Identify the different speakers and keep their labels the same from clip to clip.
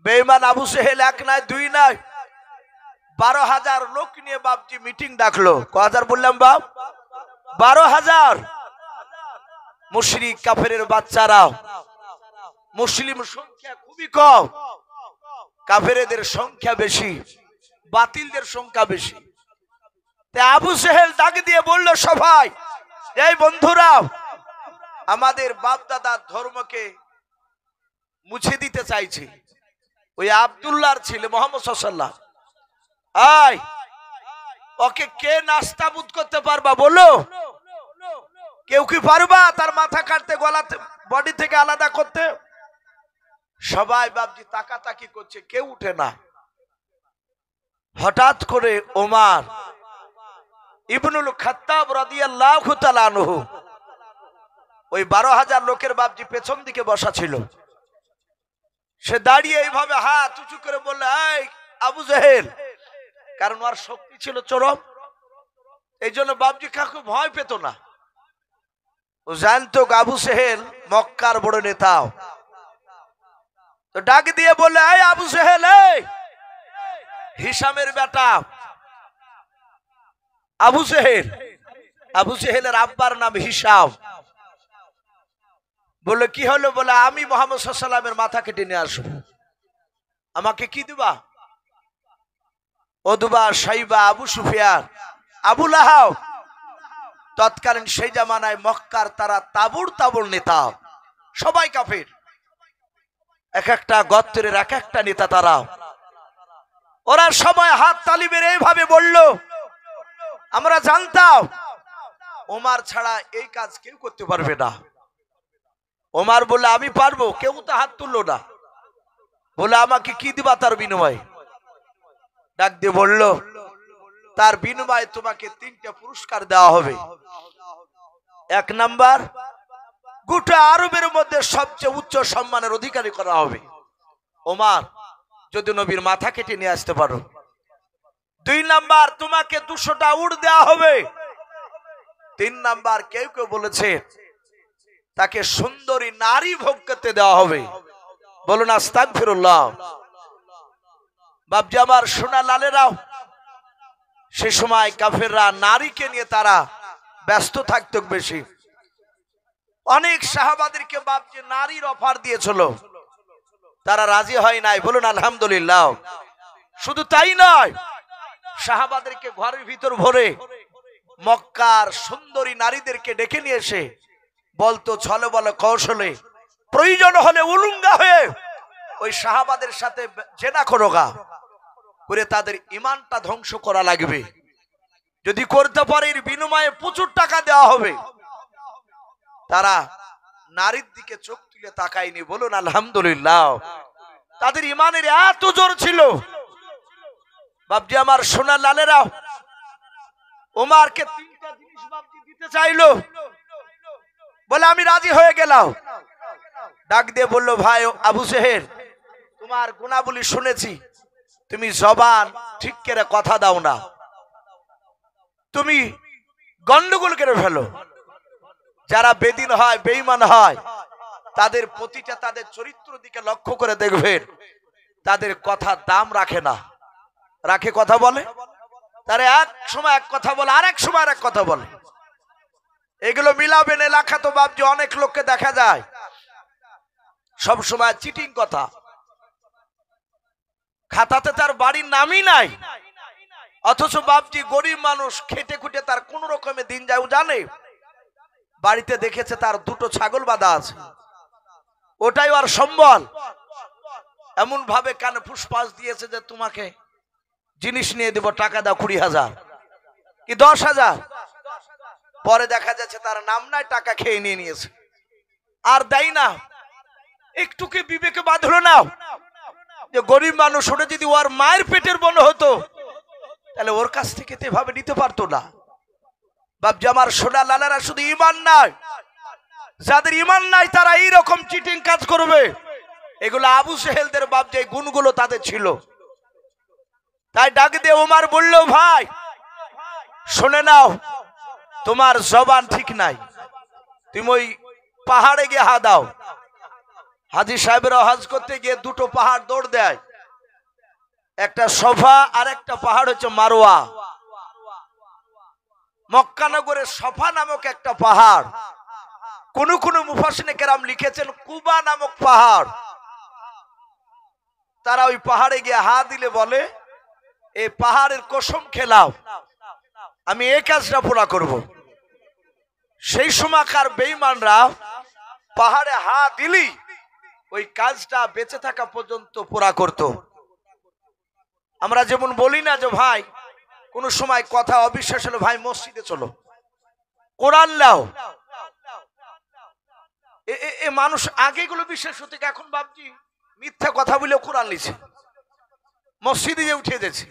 Speaker 1: বেঈমান আবু সেহেল এক নয় দুই নয় 12,000 লোক নিয়ে বাপজি মিটিং ডাকলো। কয় হাজার বললাম বাপ? 12,000। মুশরিক কাফেরের বাচ্চারা, মুসলিম সংখ্যা খুবই কম, কাফেরদের সংখ্যা বেশি, বাতিলদের সংখ্যা বেশি। তাই আবু সেহেল ডাক দিয়ে বলল, সবাই এই বন্ধুরা, আমাদের বাপ দাদার ধর্মকে মুছে দিতে চাইছে। ওই আব্দুল্লাহর ছেলে মুহাম্মদ সাল্লাল্লাহু আলাইহি ওয়াসাল্লাম, আয় ওকে কে নাস্তাবুদ করতে পারবা বলো? কেউ কি পারবা তার মাথা কাটতে, গলাতে, বডি থেকে আলাদা করতে? সবাই বাপজি তাকাতাকি করছে, কেউ উঠে না। হঠাৎ করে ওমর ইবনুল খাত্তাব রাদিয়াল্লাহু তাআলা আনহু, ওই 12,000 লোকের বাপজি পেছন দিকে বসা ছিল, সে দাঁড়িয়ে এইভাবে হাত উঁচু করে বলল, এই আবু জেহেল, কারণ ওর শক্তি ছিল চরম, এই জন্য বাপজি কাউকে ভয় পেত না। ও জানতো আবু সেহেল মক্কার বড় নেতা। তো ডাক দিয়ে বললে, এই আবু সেহেল, এই হিশামের বেটা আবু সেহেল। আবু সেহেলের আব্বার নাম হিশাম। বললো কি হলো? বলে আমি মুহাম্মদ সাল্লাল্লাহু আলাইহি ওয়াসাল্লামের মাথা কেটে নিয়ে আসবো, আমাকে কি দিবা? ওদবা, সাইবা, আবু সুফিয়ান, আবু লাহাব, তৎকালীন সেই জামানায় মক্কার তারা তাবুর তাবুর নেতা, সবাই কাফের, এক একটা গোত্রের এক একটা নেতা তারা। ওরা সবাই হাত তালি মেরে এইভাবে বলল, আমরা জানতাম ওমর ছাড়া এই কাজ কেউ করতে পারবে না। ওমর বলে আমি পারবো, কেউ তো হাত তুললো না। বলে আমাকে কি দিবা তার বিনিময়ে? ডাক দিয়ে বলল, তার বিনিময়ে তোমাকে 3টা পুরস্কার দেওয়া হবে। 1 নাম্বার, গোটা আরবের মধ্যে সবচেয়ে উচ্চ সম্মানের অধিকারী করা হবে ওমর, যদি নবীর মাথা কেটে নিয়ে আসতে পারো। 2 নাম্বার, তোমাকে 200টা উট দেওয়া হবে। 3 নাম্বার, কেউ কেউ বলেছে তাকে সুন্দরী নারী ভোগ করতে দেওয়া হবে। বলুন আস্তাগফিরুল্লাহ। বাপজি আমার সোনা লালেরাও, সে সময় কাফেররা নারীকে নিয়ে তারা ব্যস্ত থাকতো বেশি। অনেক সাহাবাদেরকে বাপজি নারীর অফার দিয়েছিল, তারা রাজি হয় নাই। বলুন আলহামদুলিল্লাহ। শুধু তাই নয়, সাহাবাদেরকে ঘরের ভিতর ভরে মক্কার সুন্দরী নারীদেরকে ডেকে নিয়ে এসে বলতো ছলে বলে কৌশলে, প্রয়োজন হলে উলঙ্গা হয়ে ওই সাহাবাদের সাথে জেনা করোগা করে তাদের ঈমানটা ধ্বংস করা লাগবে। যদি করতে পারে এর বিনিময়ে প্রচুর টাকা দেওয়া হবে। তারা নারীর দিকে চোখ তুলে তাকায়নি। বলুন আলহামদুলিল্লাহ। তাদের ঈমানের এত জোর ছিল। বাপজি আমার সোনা লালেরা ওমরকে 3টা জিনিস বাপজি দিতে চাইলো। বলে আমি রাজি হয়ে গেলাম। ডাক দিয়ে বলল, ভাই আবু সেহেল, তোমার গুণাবলী শুনেছি, তুমি জবান ঠিক করে কথা দাও না, তুমি গন্ডগোল করে ফেলো। যারা বেদিন হয়, বেঈমান হয়, তাদের প্রতিটা তাদের চরিত্র দিকে লক্ষ্য করে দেখবেন, তাদের কথা দাম রাখে না। রাখে কথা বলে, তারা এক সময় এক কথা বলে, আরেক সময় আরেক কথা বলে। এগুলো মিলাবেন এলাকা তো বাপজি অনেক লোককে দেখা যায় সব সময় চিটিং কথা। খাতাতে তার বাড়ির নামই নাই, অথচ বাপজি গরিব মানুষ, খেটে খুটে তার কোন রকমে দিন যায়। ও জানে বাড়িতে দেখেছে তার 2টো ছাগল বাঁধা আছে, ওটাই আর সম্বল। এমন ভাবে কানে ফুসফাস দিয়েছে যে তোমাকে জিনিস নিয়ে দেব, টাকা দাও 20,000 কি 10,000। পরে দেখা যাচ্ছে তার নাম নাই, টাকা খেয়ে নিয়ে নিয়েছে, আর দেয় না। একটু কি বিবেকে বাঁধলো না যে গরিব মানুষ, ওটা যদি ওর মায়ের পেটের বোন হতো তাহলে ওর কাছ থেকে তো এভাবে নিতে পারতো না। বাপজি আমার সোনা লালারা, শুধু ঈমান নাই, যাদের ঈমান নাই তারা এইরকম চিটিং কাজ করবে। এগুলো আবু সেহেলদের বাপজি এই গুণগুলো তাদের ছিল। তাই ডাক দিয়ে ওমর বলল, ভাই শুনে নাও, তোমার জবান ঠিক নাই, তুমি ওই পাহাড়ে গিয়ে হা দাও, হাজী সাহেবেরা হজ করতে গিয়ে দুটো পাহাড় দৌড় দেয়, একটা সফা আর একটা পাহাড় হচ্ছে মারওয়া। মক্কা নগরে সফা নামক একটা পাহাড়, কোন কোন মুফাসসিরে কেরাম লিখেছেন কুবা নামক পাহাড়। তারা ওই পাহাড়ে গিয়ে হা দিলে বলে, এই পাহাড়ের কসম খেলাও আমি এই কাজটা পুরা করব। সেই সময়কার বেঈমানরা পাহাড়ে হা দিলি ওই কাজটা বেঁচে থাকা পর্যন্ত পুরা করত। আমরা যেমন বলি না যে ভাই কোন সময় কথা অবিশ্বাস হলো, ভাই মসজিদে চলো, কোরআন লাও, এ মানুষ আগেগুলো বিশ্বাস হতো, এখন ভাবছি মিথ্যা কথা বলে কোরআন লিছে, মসজিদে যে উঠে যাচ্ছে।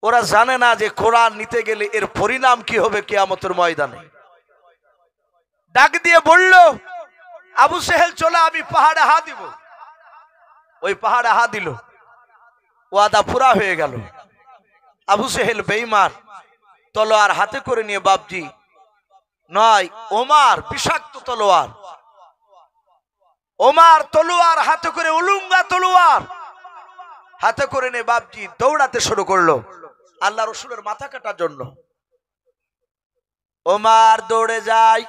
Speaker 1: ওরা জানে না যে কোরআন নিতে গেলে এর পরিণাম কি হবে কিয়ামতের ময়দানে। ডাক দিয়ে বলল, আবু সেহেল চলো আমি পাহাড়ে হা দিব। ওই পাহাড়ে হা দিল, ওয়াদা পুরা হয়ে গেল। আবু সেহেল বেঈমান তলোয়ার হাতে করে নিয়ে, বাপজি নয় ওমার বিষাক্ত তলোয়ার, ওমার তলোয়ার হাতে করে, উলুঙ্গা তলোয়ার হাতে করে নিয়ে বাপজি দৌড়াতে শুরু করলো আল্লাহ রসুলের মাথা কাটার জন্য। ওমার দৌড়ে যায়,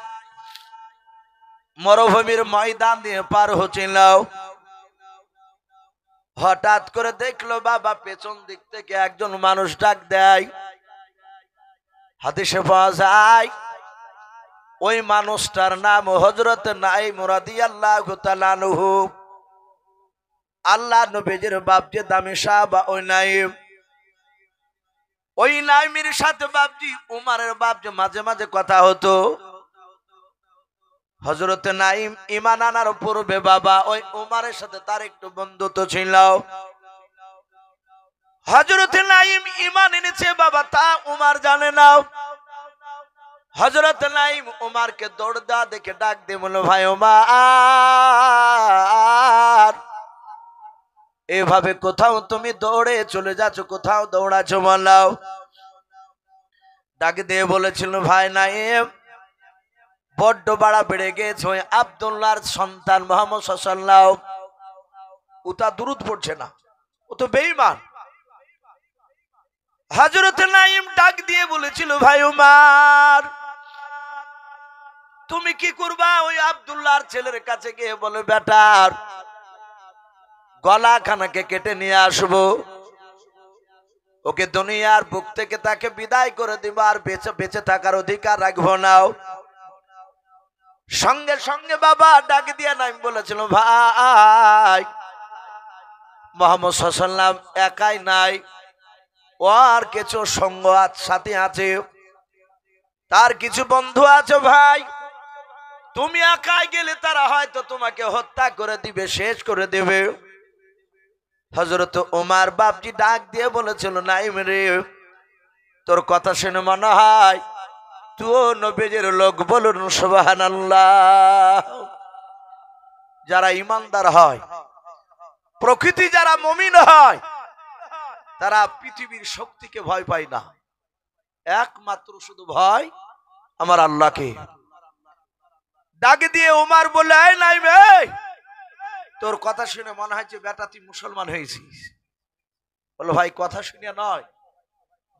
Speaker 1: মরুভূমির ময়দান দিয়ে পার হচ্ছিল। হঠাৎ করে দেখলো বাবা পেছন দিক থেকে একজন মানুষ ডাক দেয়। হাদিসে পাওয়া যায় ওই মানুষটার নাম হযরত নাঈম রাদিয়াল্লাহু তাআলা আনহু। আল্লাহ নবীর বাপ যে দামি সাহাবা ওই নাঈম, ওই নাঈমের সাথে বাপজি উমারের বাপ যে মাঝে মাঝে কথা হতো। হযরত নাঈম ঈমান আনার পূর্বে বাবা ওই উমারের সাথে তার একটু বন্ধুত্ব ছিল। হযরত নাঈম ঈমান এনেছে বাবা, তা উমার জানে না। হযরত নাঈম উমারকে দৌড় দেওয়া দেখে ডাক দিয়ে বলল, ভাই উমার, এভাবে কোথাও তুমি দৌড়ে চলে যাচ্ছ, কোথাও দৌড়াচ্ছ বলাও। ডাক দিয়ে বলেছিল, ভাই নাঈম বড্ড বাড়া বেড়ে গেছে, ওই আব্দুল্লাহর সন্তান মুহাম্মদ সাল্লাল্লাহু আলাইহি ওয়াসাল্লাম ও তা দুরূদ পড়ছে না, ও তো বেঈমান। হযরত নাঈম ডাক দিয়ে বলেছিল, ভাই উমার তুমি কি করবা? ওই আব্দুল্লাহর ছেলের কাছে গিয়ে বলে, বেটার গলা খানাকে কেটে নিয়ে আসবো, ওকে দুনিয়ার বুক থেকে তাকে বিদায় করে দিব, আর বেঁচে থাকার অধিকার রাখবো না। সঙ্গে সঙ্গে বাবা ডাক দিয়ে নাঈম বলেছিল, ভাই মুহাম্মদ সাল্লাল্লাহু আলাইহি ওয়াসাল্লাম একাই নাই, ও আর কিছু সঙ্গ সাথী আছে, তার কিছু বন্ধু আছে। ভাই তুমি একাই গেলে তারা হয়তো তোমাকে হত্যা করে দিবে, শেষ করে দেবে। হযরত ওমর বাপজি ডাক দিয়ে বলেছিল, নাঈম রে, তোর কথা শুনে মনে হয় তুই নবীর লোক, বলুন সুবহানাল্লাহ। যারা ঈমানদার হয়, প্রকৃতি যারা মুমিন হয়, তারা পৃথিবীর শক্তিকে ভয় পায় না, একমাত্র শুধু ভয় আমার আল্লাহকে। ডাক দিয়ে উমার বলে, এই নাঈম, তোর কথা শুনে মনে হয় যে বেটা তুই মুসলমান হয়েছিস। বলো, ভাই কথা শুনে নয়,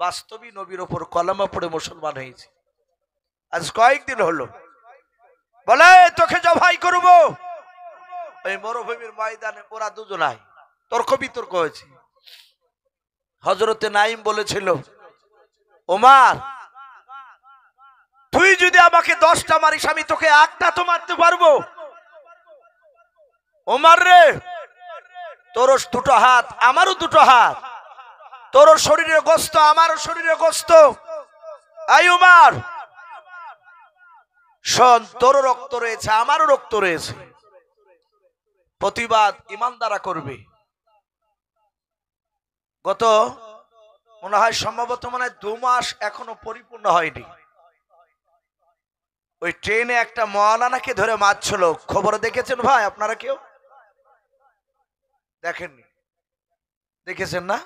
Speaker 1: বাস্তবিক নবীর ওপর কলমা পড়ে মুসলমান হয়েছে। আজ কয়েকদিন হলো। বলে, তোকে জবাই করব। এই মরুভূমির ময়দানে ওরা দুজনাই তর্ক বিতর্ক হয়েছে। হযরত নাঈম বলেছিল, ওমর তুই যদি আমাকে 10টা মারিস, আমি তোকে একটা তো মারতে পারবো। ওমর রে, তোর দুটো হাত, আমারও দুটো হাত, তোর শরীরে গোস্ত, আমারও শরীরে গোস্ত। আই ওমর শোন, তোর রক্ত রয়েছে, আমারও রক্ত রয়েছে, প্রতিবাদ ঈমানদাররা করবে। গত মনে হয় সম্ভবত 2 মাস এখনো পরিপূর্ণ হয়নি, ওই ট্রেনে একটা মাওলানাকে ধরে মারছিল। খবর দেখেছেন ভাই আপনারা? কেউ দেখেননি? দেখেছেন না?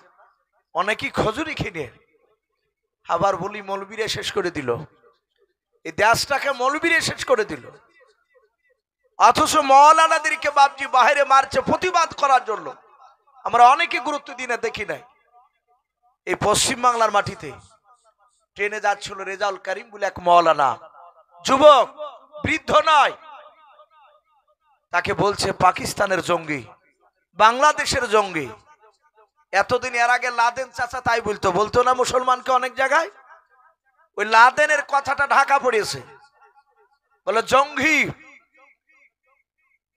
Speaker 1: অনেকেই খজুরি খেয়ে আবার বলি মৌলবীরে শেষ করে দিল, এই দেশটাকে মৌলবীরে শেষ করে দিল। অথচ মৌলানাদেরকে বাপজি বাইরে মারছে প্রতিবাদ করার জন্য। আমরা অনেকে গুরুত্ব দিই না, দেখি নাই। এই পশ্চিম বাংলার মাটিতে ট্রেনে যাচ্ছিল রেজাউল করিম বলে এক মৌলানা, যুবক, বৃদ্ধ নয়, তাকে বলছে পাকিস্তানের জঙ্গি, বাংলাদেশের জঙ্গি। এতদিন এর আগে লাদেন চাচা তাই বলতো না মুসলমানকে অনেক জায়গায়, ওই লাদেনের কথাটা ঢাকা পড়েছে, বলে জঙ্গি।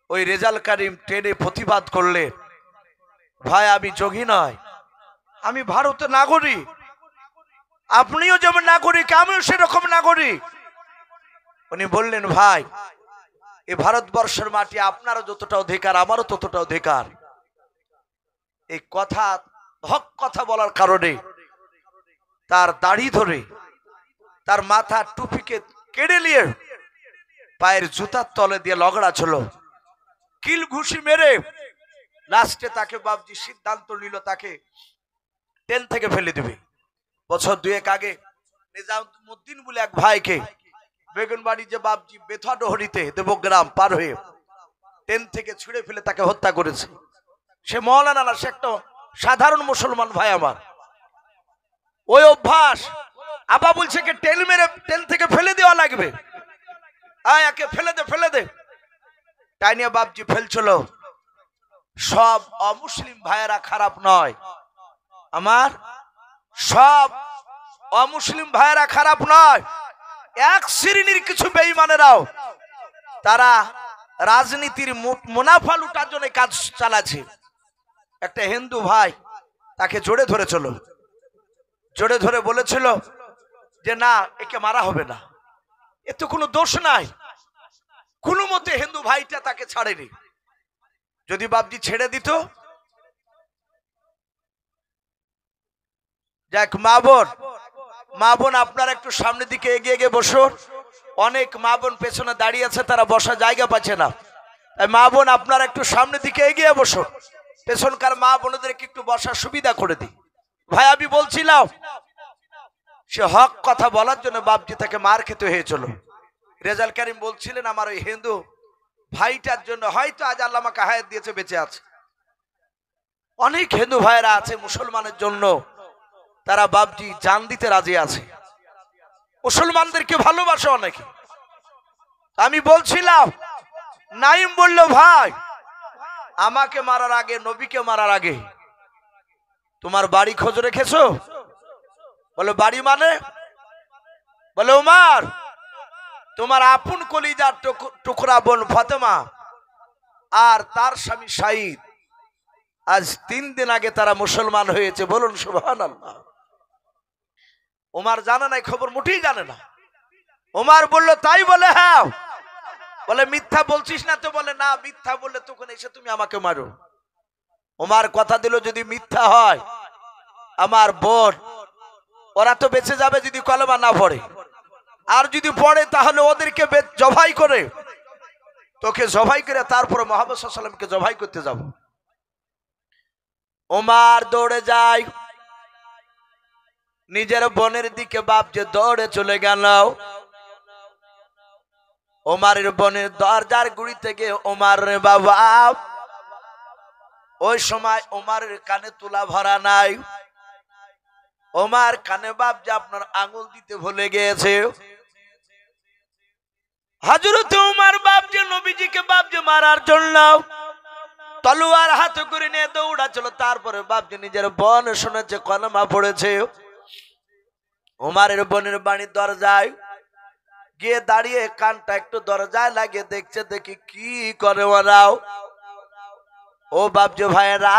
Speaker 1: ওই রেজাউল করিম ট্রেনে প্রতিবাদ করলে, ভাই আমি জঙ্গি নয়, আমি ভারতের নাগরিক, আপনিও যেমন নাগরিক আমিও সেরকম নাগরিক। উনি বললেন, ভাই এই ভারতবর্ষের মাটি আপনারও যতটা অধিকার আমারও ততটা অধিকার। এই কথা, হক কথা বলার কারণে তার দাড়ি ধরে তার মাথা টুপিকে কেড়ে নিয়ে পায়ের জুতার তলে দিয়ে লগড়া ছিল, কিল ঘুষি মেরে লাস্টে তাকে বাবজি সিদ্ধান্ত নিল তাকে ট্রেন থেকে ফেলে দিবে। বছর দুয়েক আগে নিজামুদ্দিন বলে এক ভাইকে বেগুনবাড়ি যে বাবজি বেথাডহরিতে দেবগ্রাম পার হয়ে ট্রেন থেকে ছুঁড়ে ফেলে তাকে হত্যা করেছে। সে মৌলানা না, সে একটা সাধারণ মুসলমান ভাই আমার। ওই অভ্যাস আপা বলছে কি ট্রেন মেরে ট্রেন থেকে ফেলে দেওয়া লাগবে, আয় একে ফেলে দে। তাই নিয়ে বাবজি ফেলছিল। সব অমুসলিম ভাইয়েরা খারাপ নয়, আমার সব অমুসলিম ভাইয়েরা খারাপ নয়। এক শ্রেণীর কিছু বেঈমানেরাও তারা রাজনীতির মুনাফা লুটার জন্য কাজ চালাচ্ছে। একটা হিন্দু ভাই তাকে জোরে ধরে বলেছিল যে না, একে মারা হবে না, এ তো কোনো দোষ নাই। কোনো মতে হিন্দু ভাইটা তাকে ছাড়েনি। যদি বাবজি ছেড়ে দিত, যাক মা বোন আপনারা একটু সামনের দিকে এগিয়ে বসুন। অনেক মা বোন পেছনে দাঁড়িয়ে আছে, তারা বসার জায়গা পাচ্ছে না। তাই মা বোন আপনারা একটু সামনের দিকে এগিয়ে বসুন, পেছনকার মা বোনদেরকে একটু বসার সুবিধা করে দিই। ভাই আমি বলছিলাম, সে হক কথা বলার জন্য বাবজি তাকে মার খেতে হয়েছিল। রেজাউল করিম বলছিলেন, আমার ওই হিন্দু ভাইটার জন্য হয়তো আজ আল্লাহ আমাকে হায়াত দিয়েছে, বেঁচে আছে। অনেক হিন্দু ভাইরা আছে মুসলমানের জন্য, তারা বাবজি জান দিতে রাজি আছে, মুসলমানদেরকে ভালোবাসে অনেকে। আমি বলছিলাম, নাইম বলল, ভাই আমাকে মারার আগে, নবীকে মারার আগে তোমার বাড়ি খোঁজ রেখেছো? বলে বাড়ি মানে? বলে উমার, তোমার আপন কলিজার টুকরা বোন ফাতেমা আর তার স্বামী শাহিদ, আজ 3 দিন আগে তারা মুসলমান হয়েছে, বলুন সুবহানাল্লাহ। উমার জানে না, খবর মোটেই জানে না। উমার বলল, তাই? বলে হ্যাঁ। বলে মিথ্যা বলছিস না তো? বলে না, মিথ্যা বললে তখন এসে তুমি আমাকে মারো। উমার কথা দিল, যদি মিথ্যা হয় আমার বোন ওরা তো বেঁচে যাবে যদি কলেমা না পড়ে, আর যদি পড়ে তাহলে ওদেরকে জবাই করে, তোকে জবাই করে তারপরে মুহাম্মদ সাল্লাল্লাহু আলাইহি ওয়াসাল্লামকে জবাই করতে যাব। ওমর দৌড়ে যায়, নিজের বোনের দিকে বাপ যে দৌড়ে চলে গেল। ওমরের বোনের দরজার গুড়ি থেকে, ওমর রে বাবা, ওই সময় ওমরের কানে তুলা ভরা নাই। ওমর কানে বাপ যে আপনার আঙুল দিতে ভুলে গিয়েছে। হযরত ওমর বাপ যে নবীজিকে বাপ যে মারার জন্য তলোয়ার হাতে করে নিয়ে দৌড়াচ্ছিল। তারপরে বাপ যে নিজের বোন শুনেছে, কলেমা পড়েছে। ওমরের বোনের বাড়ির দরজায় গিয়ে দাঁড়িয়ে কানটা একটু দরজায় লাগিয়ে দেখছে, দেখি কি করে ওরাও। ও বাপ যে ভাইয়েরা,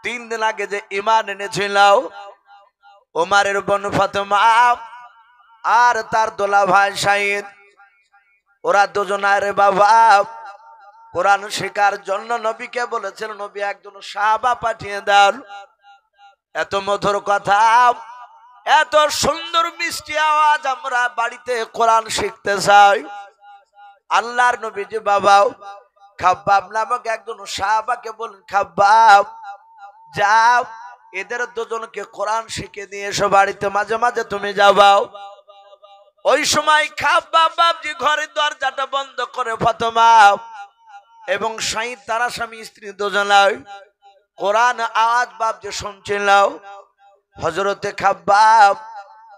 Speaker 1: 3 দিন আগে যে ঈমান এনেছিল ওমরের বোন ফাতেমা আর তার দোলা ভাই শাহিদ, ওরা দুজনের বাবা কোরআন শেখার জন্য নবীকে বলেছিল, নবী একজন সাহাবা পাঠিয়ে দাও। এত মধুর কথা, এত সুন্দর মিষ্টি আওয়াজ, আমরা বাড়িতে কোরআন শিখতে চাই। আল্লাহর নবীজি বাবাও খাব্বাব নামক একজন সাহাবাকে বলেন, খাব্বাব যাও এদের দুজনকে কোরআন শিখে দিয়ে এসো বাড়িতে, মাঝে মাঝে তুমি যাবাও। ওই সময় খাব্বাব বাবজি ঘরের দরজাটা বন্ধ করে ফাতেমা এবং শাহিদ তারা স্বামী স্ত্রী দুজনাই কোরআন আওয়াজ বাবজি শুনছিল। হযরতে খাব্বাব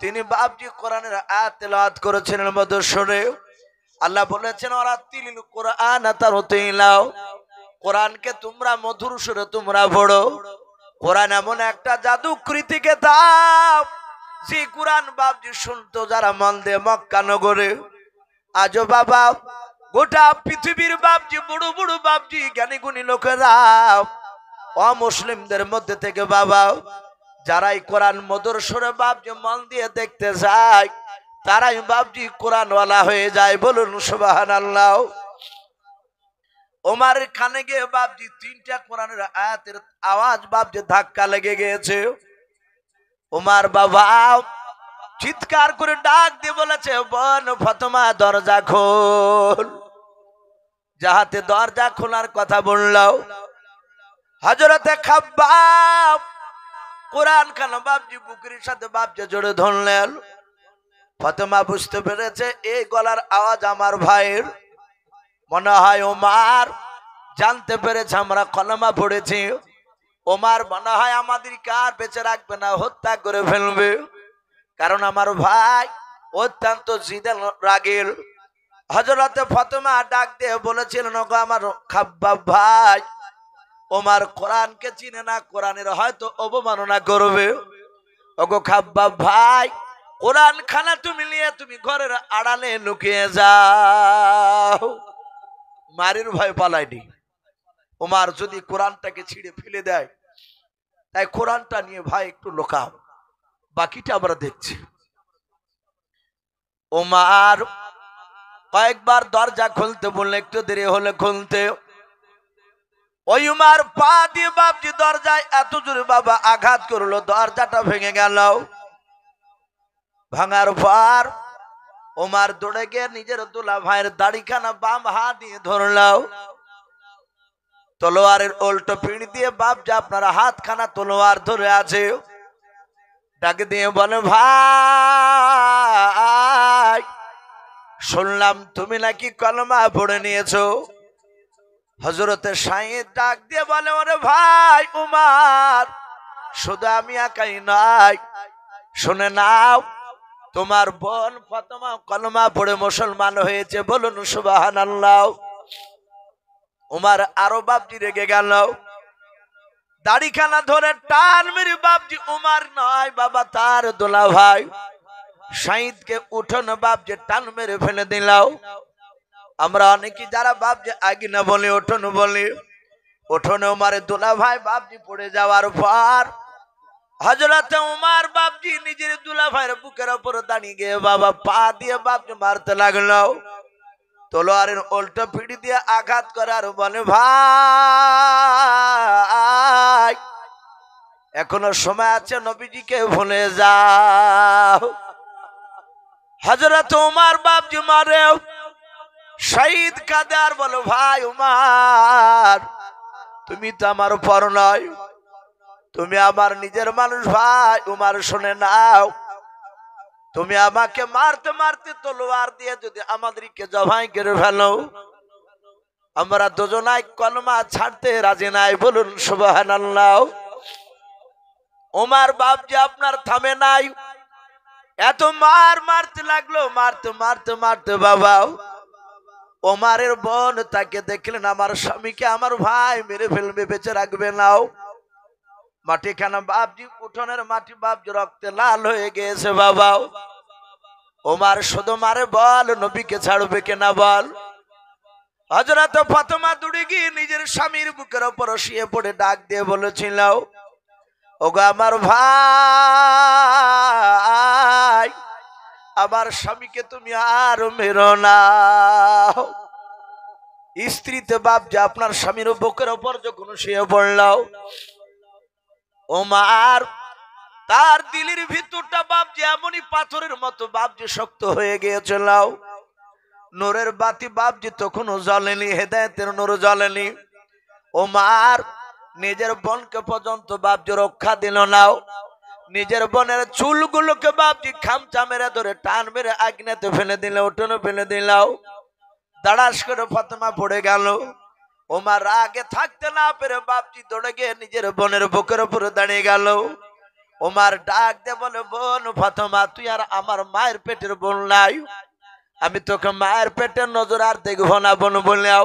Speaker 1: তিনি বাবজি কোরআনের আয়াত তেলাওয়াত করেছিলেন মধুর সুরে। আল্লাহ বলেছেন ওয়ারাতিলিল কোরআন তারতিলাও, কোরআনকে তোমরা মধুর সুরে তোমরা পড়ো। কোরআন এমন একটা জাদুকৃতি কিতাব, যে কোরআন বাবজি শুনতো যারা মন দিয়ে মক্কা নগরে। আজও বাবা গোটা পৃথিবীর বাবজি বড় বড় বাবজি জ্ঞানী গুণী লোকেরা অমুসলিমদের মধ্যে থেকে বাবা যারাই কোরআন মধুর সুরে বাবজি মন দিয়ে দেখতে যায়, তারাই বাবজি কোরআনওয়ালা হয়ে যায়। বলুন সুবহানাল্লাহ। ওমরের কানে গিয়ে বাবজি তিনটা কোরআনের আয়াতের আওয়াজ বাবজি ধাক্কা লেগে গিয়েছে। ওমর বাবা চিৎকার করে ডাক দিয়ে বলেছে, বোন ফাতেমা দরজা খোল। যাহাতে দরজা খোলার কথা বললাও, হযরতে খাব্বাব কোরআন খান বাবজি বুকের সাথে বাবজি জোরে ধরলেন। ফাতেমা বুঝতে পেরেছে এই গলার আওয়াজ আমার ভাইয়ের। মনে হয় ওমর জানতে পেরেছে আমরা কলেমা পড়েছি। ওমর মনে হয় আমাদের কার বেঁচে রাখবে না, হত্যা করে ফেলবে। কারণ আমার ভাই অত্যন্ত জিদে রাগের। হযরতে ফাতেমা ডাক দিয়ে বলেছিলেন, ওগো আমার খাব্বাব ভাই, ওমর কোরআনকে চিনে না, কোরআনের হয়তো অবমাননা করবে। ওগো খাব্বাব ভাই, কোরআন খানা তুমি নিয়ে তুমি ঘরের আড়ালে লুকিয়ে যাও। মারির ভয় পালায়নি। ওমর যদি কোরআনটাকে ছিঁড়ে ফেলে দেয়, তাই কোরআনটা নিয়ে ভাই একটু লুকাও, বাকিটা আমরা দেখছি। ওমর কয়েকবার দরজা খুলতে বললে, একটু দেরি হলে খুলতে। ওই উমার পা দিয়ে বাবজি দরজায় এত জোরে বাবা আঘাত করলো, দরজাটা ভেঙে গেল। ভাঙার পর ওমর দৌড়ে গিয়ে নিজের দুলা ভাইয়ের দাড়িখানা বাম হাত দিয়ে ধরলো। তলোয়ারের উল্টো পিঠ দিয়ে বাবজি আপনার হাতখানা তলোয়ার ধরে আছে। ডাকে দিয়ে বলে, ভাই শুনলাম তুমি নাকি কলমা পড়ে নিয়েছো। হযরতে শাহিদ ডাক দিয়ে বলে, ওরে ভাই উমর, শুধু আমি একাই নয়, শুনে নাও, তোমার বোন ফাতেমা কলমা পড়ে মুসলমান হয়েছে। বলুন সুবহানাল্লাহ। উমর আরো বাবজি রেগে গেল, দাড়িখানা ধরে টান মেরে বাবজি উমর নয় বাবা তার দোলা ভাই শাহিদকে উঠোন বাবজি টান মেরে ফেলে দিলাও। আমরা অনেকে যারা বাবজি আগে না বলি উঠোন বলি, উঠোনে উমরের দোলা ভাই বাবজি পড়ে যাওয়ার পর হযরতে উমর বাবজি নিজের দুলা ভাইয়ের বুকের উপর দাঁড়িয়ে গিয়ে বাবা পা দিয়ে বাবজি মারতে লাগলো। তলোয়ারের উল্টো পিঠ দিয়ে আঘাত করার বলে, ভাই এখনো সময় আছে, নবীজিকে ভুলে যাও। হযরত উমর বাবজি মারে, শহীদ কাঁদে আর বলো, ভাই উমর তুমি তো আমার পর নয়, তুমি আমার নিজের মানুষ। ভাই উমর শুনে নাও, তুমি আমাকে মারতে মারতে তলোয়ার দিয়ে যদি আমাদেরকে জবাই করে ফেলো, আমরা দুজনাই কলমা ছাড়তে রাজি নাই। বলুন সুবহানাল্লাহ। উমর বাবজি আপনার থামে নাই, এত মার মারতে লাগলো, মারতে মারতে মারতে বাবা ওমরের বোন তাকে দেখলেন, আমার স্বামীকে আমার ভাই মেরে ফেলবে, বেঁচে রাখবে নাও। মাটিখানা বাবজি উঠোনের মাটি বাবজি রক্তে লাল হয়ে গিয়েছে বাবা। ওমর শুধু মারে, বল নবীকে ছাড়বে কিনা বল। হযরত ফাতেমা দৌড়ে গিয়ে নিজের স্বামীর বুকের উপর শুয়ে পড়ে ডাক দিয়ে বলেছিল, ওগো আমার ভাই, আমার স্বামীকে তুমি আর মেরো না। স্ত্রীতে বাবজি আপনার স্বামীর বুকের উপর যখন শুয়ে পড়ল, ওমর তার দিলের ভিতরটা বাবজি এমনই পাথরের মতো বাবজি শক্ত হয়ে গিয়েছিল। নূরের বাতি বাবজি তখনও জ্বলেনি, হেদায়েতের নূর জ্বলেনি। ওমর নিজের বোনকে পর্যন্ত বাবজি রক্ষা দিল না, নিজের বোনের চুলগুলোকে বাপজি খামচা মেরে ধরে টান মেরে আগ্নেতে ফেলে দিল, উঠোনে ফেলে দিলাও। দাঁড়াস করে ফাতেমা পড়ে গেল। ওমর আগে থাকতে না পেরে বাপজি দৌড়ে গিয়ে নিজের বোনের বুকের উপরে দাঁড়িয়ে গেল। ওমর ডাক দে বলে, বোন ফাতেমা, তুই আর আমার মায়ের পেটের বোন নাই, আমি তোকে মায়ের পেটের নজর আর দেখবো না বোন বললেও।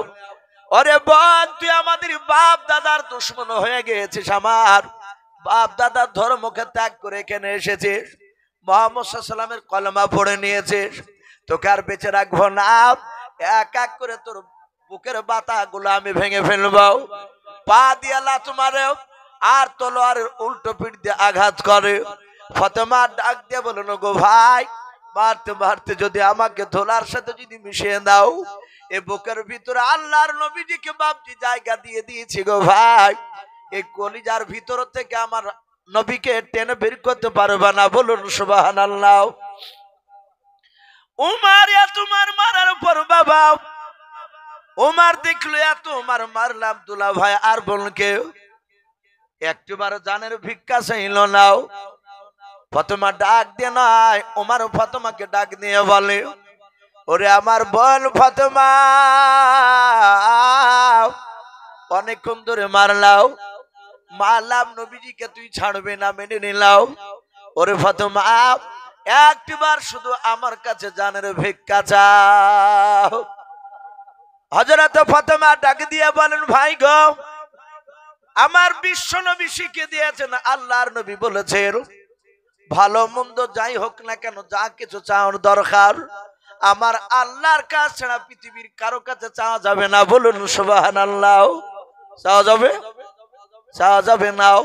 Speaker 1: ওরে বোন, তুই আমাদের বাপ দাদার দুশ্মন হয়ে গিয়েছিস, আমার বাপ দাদার ধর্মকে ত্যাগ করে এখানে এসেছিস, মুহাম্মদ সাল্লাল্লাহু আলাইহি ওয়াসাল্লামের কলেমা পড়ে নিয়েছিস, তোকে আর বেঁচে রাখবো না। এক এক করে তোর বুকের বাতা গুলো আমি ভেঙে ফেলবো। পা দিয়ে লাথ মারে আর তলোয়ারের উল্টো পিঠ দিয়ে আঘাত করে। ফাতেমা ডাক দিয়ে বলল, গো ভাই, মারতে মারতে যদি আমাকে ধোলার সাথে যদি মিশিয়ে দাও, এ বুকের ভিতরে আল্লাহর নবীজিকে বাপজি জায়গা দিয়ে দিয়েছি গো ভাই, এই কলিজার ভিতর থেকে আমার নবীকে টেনে বের করতে পারবে না, বলুন সুবহানাল্লাহ। উমার এত মার মারার পর বাবা উমার দেখলো এত মার মারলাম আব্দুল্লাহ ভাই আর বোনকে একটিবার জানের ভিক্ষা চাইল নাও। ফাতেমা ডাক দিয়ে নাই, উমার ফাতেমাকে ডাক দিয়ে বলে, ওরে আমার বোন ফাতেমা, অনেকক্ষণ ধরে মারলাও, মারলাম, নবীজিকে তুই ছাড়বে না, মেনে নিলাও। ওরে ফাতেমা, একটিবার শুধু আমার কাছে জানের ভিক্ষা চাও। হযরত ফাতেমা ডাক দিয়ে বলেন, ভাই গো, আমার বিশ্ব নবী শিখিয়ে দিয়েছেন, আল্লাহর নবী বলেছেন, ভালো মন্দ যাই হোক না কেন, যা কিছু চাওয়ার দরকার আমার আল্লাহর কাছে ছাড়া পৃথিবীর কারো কাছে চাওয়া যাবে না, বলুন সুবহানাল্লাহ। চাওয়া যাবে? চাওয়া যাবে নাও।